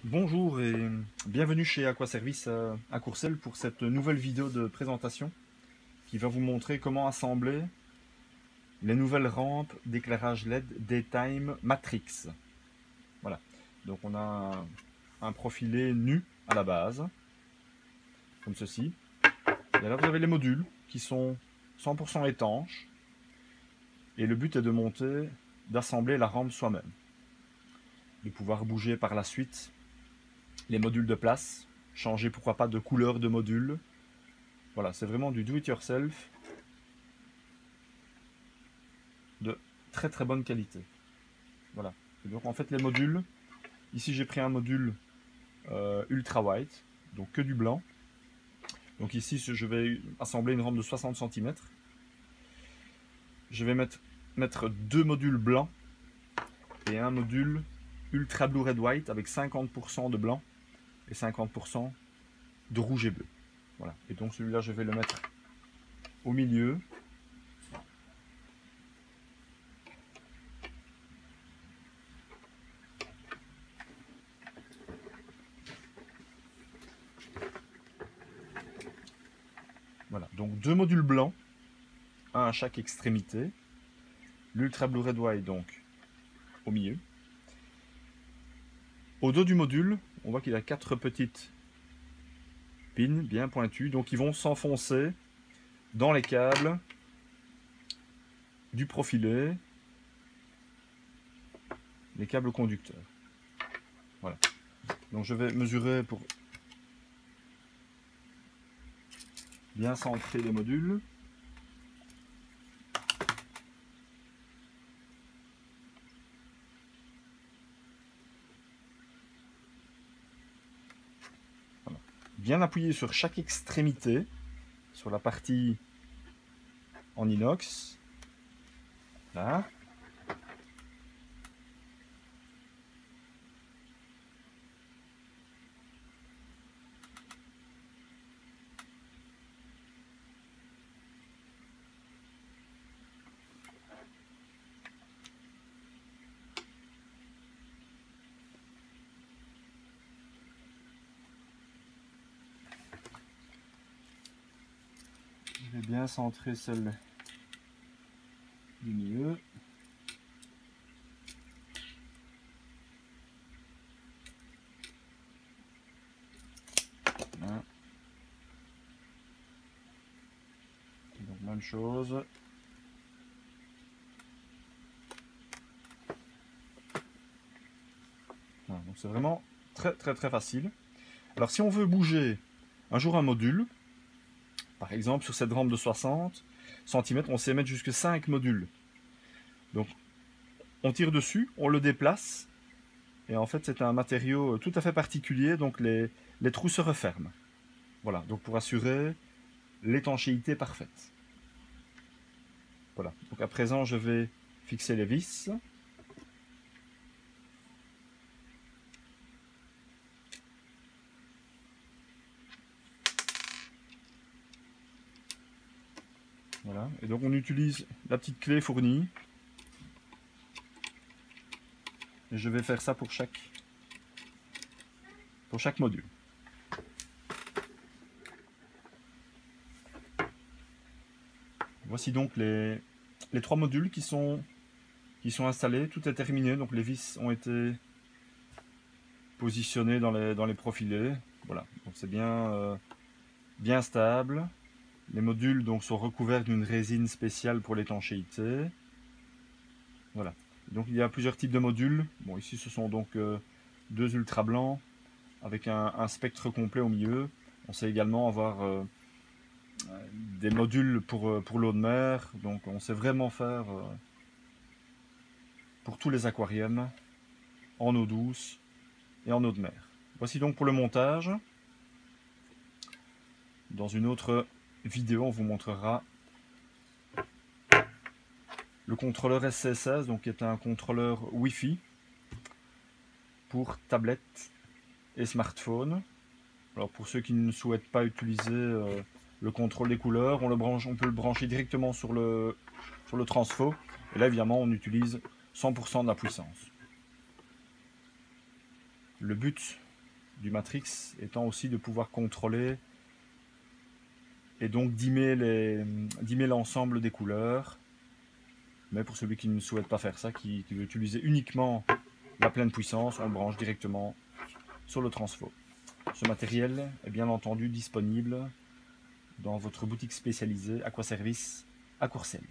Bonjour et bienvenue chez Aquaservice à Courcelles pour cette nouvelle vidéo de présentation qui va vous montrer comment assembler les nouvelles rampes d'éclairage LED Daytime Matrix. Voilà, donc on a un profilé nu à la base, comme ceci. Et là vous avez les modules qui sont 100% étanches et le but est de monter, d'assembler la rampe soi-même, de pouvoir bouger par la suite les modules de place, changer pourquoi pas de couleur de module. Voilà, c'est vraiment du do-it-yourself de très très bonne qualité. Voilà. Et donc en fait les modules, ici j'ai pris un module ultra white, donc que du blanc. Donc ici je vais assembler une rampe de 60 cm. Je vais mettre deux modules blancs et un module ultra blue red white avec 50% de blanc et 50% de rouge et bleu. Voilà. Et donc celui-là je vais le mettre au milieu. Voilà, donc deux modules blancs, un à chaque extrémité. L'Ultra Blue Red White donc au milieu. Au dos du module, on voit qu'il a quatre petites pins bien pointues, donc ils vont s'enfoncer dans les câbles du profilet, les câbles conducteurs. Voilà. Donc je vais mesurer pour bien centrer les modules. Voilà. Bien appuyer sur chaque extrémité, sur la partie en inox. Là. Je vais bien centrer celle du milieu. Voilà. Donc même chose. Voilà, donc c'est vraiment très facile. Alors si on veut bouger un jour un module, par exemple sur cette rampe de 60 cm, on sait mettre jusque 5 modules. Donc on tire dessus, on le déplace, et en fait c'est un matériau tout à fait particulier, donc les trous se referment. Voilà, donc pour assurer l'étanchéité parfaite. Voilà, donc à présent je vais fixer les vis. Voilà, et donc on utilise la petite clé fournie. Et je vais faire ça pour chaque module. Voici donc les trois modules qui sont installés. Tout est terminé, donc les vis ont été positionnées dans les profilés. Voilà, donc c'est bien stable. Les modules donc sont recouverts d'une résine spéciale pour l'étanchéité. Voilà. Donc il y a plusieurs types de modules. Bon, ici ce sont donc deux ultra blancs avec un spectre complet au milieu. On sait également avoir des modules pour l'eau de mer. Donc on sait vraiment faire pour tous les aquariums en eau douce et en eau de mer. Voici donc pour le montage. Dans une autre vidéo, on vous montrera le contrôleur SC16, donc qui est un contrôleur Wi-Fi pour tablette et smartphone. Alors pour ceux qui ne souhaitent pas utiliser le contrôle des couleurs, on peut le brancher directement sur le transfo. Et là évidemment on utilise 100% de la puissance. Le but du Matrix étant aussi de pouvoir contrôler et donc dimmer l'ensemble des couleurs. Mais pour celui qui ne souhaite pas faire ça, qui veut utiliser uniquement la pleine puissance, on branche directement sur le transfo. Ce matériel est bien entendu disponible dans votre boutique spécialisée Aquaservice à Courcelles.